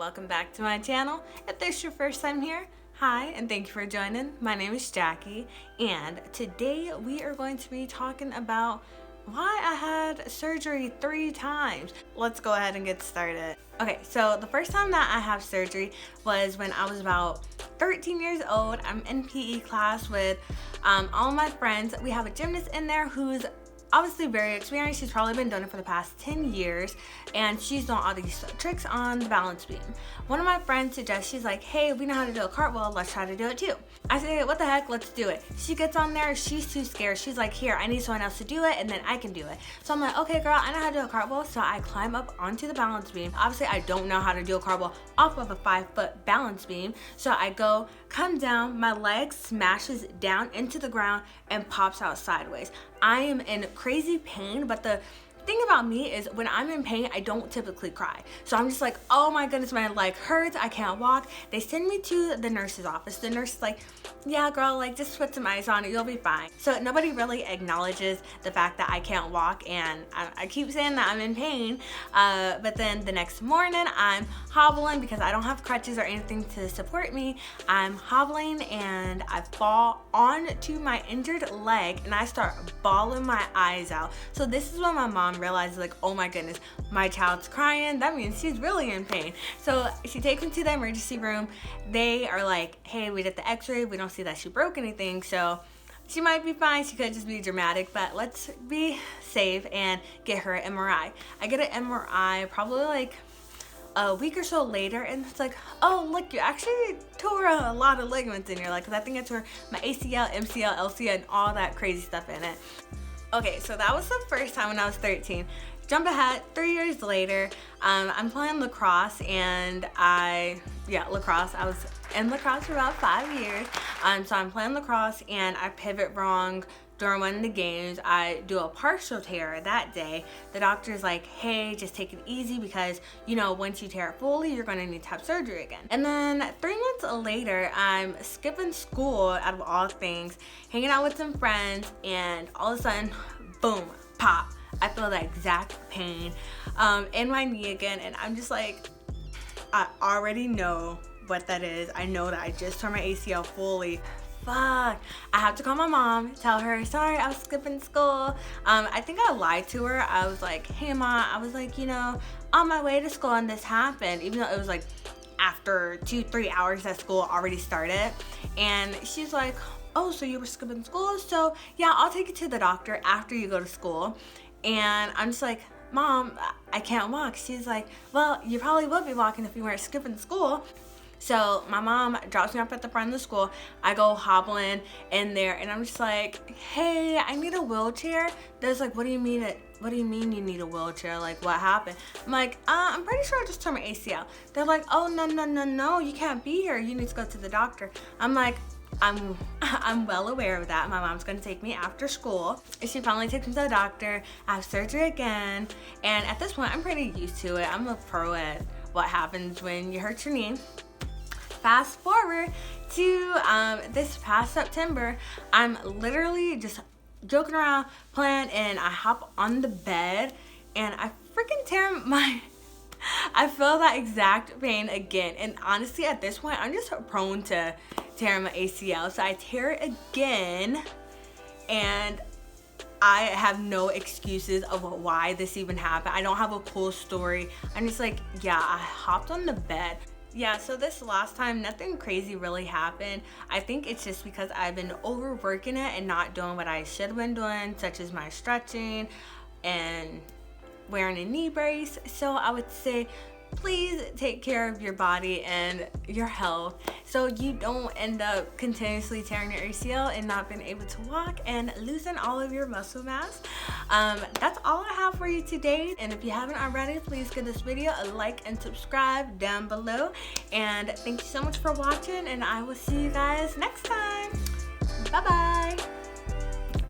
welcome back to my channel. If this is your first time here, hi and thank you for joining. My name is Jackie and today we are going to be talking about why I had surgery 3 times. Let's go ahead and get started. Okay, so the first time that I have surgery was when I was about 13 years old. I'm in PE class with all my friends. We have a gymnast in there who's obviously very experienced. She's probably been doing it for the past 10 years and she's doing all these tricks on the balance beam. One of my friends suggests, she's like, hey, we know how to do a cartwheel, let's try to do it too. I say, what the heck, let's do it. She gets on there, she's too scared. She's like, here, I need someone else to do it and then I can do it. So I'm like, okay girl, I know how to do a cartwheel. So I climb up onto the balance beam. Obviously I don't know how to do a cartwheel off of a 5-foot balance beam. So I go, come down, my leg smashes down into the ground and pops out sideways. I am in crazy pain, but the thing about me is when I'm in pain, I don't typically cry. So I'm just like, oh my goodness, my leg hurts, I can't walk. They send me to the nurse's office. The nurse is like, yeah girl, like just put some ice on it, you'll be fine. So nobody really acknowledges the fact that I can't walk and I keep saying that I'm in pain. But then the next morning I'm hobbling because I don't have crutches or anything to support me. I'm hobbling and I fall onto my injured leg and I start bawling my eyes out. So this is when my mom realizes, like, oh my goodness, my child's crying, that means she's really in pain. So she takes me to the emergency room. They are like, hey, we did the x-ray, we don't see that she broke anything, so she might be fine, she could just be dramatic, but let's be safe and get her an MRI. I get an MRI probably like a week or so later and it's like, oh look, you actually tore a lot of ligaments in your leg, because I think I tore my ACL, MCL, LCL and all that crazy stuff in it. Okay, so that was the first time when I was 13. Jump ahead, 3 years later, I'm playing lacrosse and lacrosse. I was in lacrosse for about 5 years. So I'm playing lacrosse and I pivot wrong during one of the games. I do a partial tear that day. The doctor's like, hey, just take it easy because, you know, once you tear it fully, you're gonna need to have surgery again. And then 3 months later, I'm skipping school out of all things, hanging out with some friends, and all of a sudden, boom, pop. I feel that exact pain in my knee again, and I'm just like, I already know what that is. I know that I just tore my ACL fully. Fuck. I have to call my mom, tell her, sorry, I was skipping school. I think I lied to her. I was like, hey ma, I was like, you know, on my way to school and this happened, even though it was like after 2-3 hours that school already started. And she's like, oh, so you were skipping school? So yeah, I'll take you to the doctor after you go to school. And I'm just like, mom, I can't walk. She's like, well, you probably would be walking if you weren't skipping school. So my mom drops me off at the front of the school. I go hobbling in there and I'm just like, hey, I need a wheelchair. There's like, what do you mean you need a wheelchair? Like, what happened? I'm like, I'm pretty sure I just tore my ACL. They're like, oh, no, you can't be here. You need to go to the doctor. I'm like, I'm well aware of that. My mom's gonna take me after school. She finally takes me to the doctor. I have surgery again. And at this point, I'm pretty used to it. I'm a pro at what happens when you hurt your knee. Fast forward to this past September, I'm literally just joking around, playing, and I hop on the bed and I freaking tear I feel that exact pain again. And honestly, at this point, I'm just prone to tearing my ACL. So I tear it again and I have no excuses of why this even happened. I don't have a cool story. I'm just like, yeah, I hopped on the bed. Yeah, so this last time, nothing crazy really happened. I think it's just because I've been overworking it and not doing what I should have been doing, such as my stretching and wearing a knee brace. So I would say, please take care of your body and your health so you don't end up continuously tearing your ACL and not being able to walk and losing all of your muscle mass. That's all I have for you today, and if you haven't already, please give this video a like and subscribe down below. And thank you so much for watching, and I will see you guys next time. Bye bye.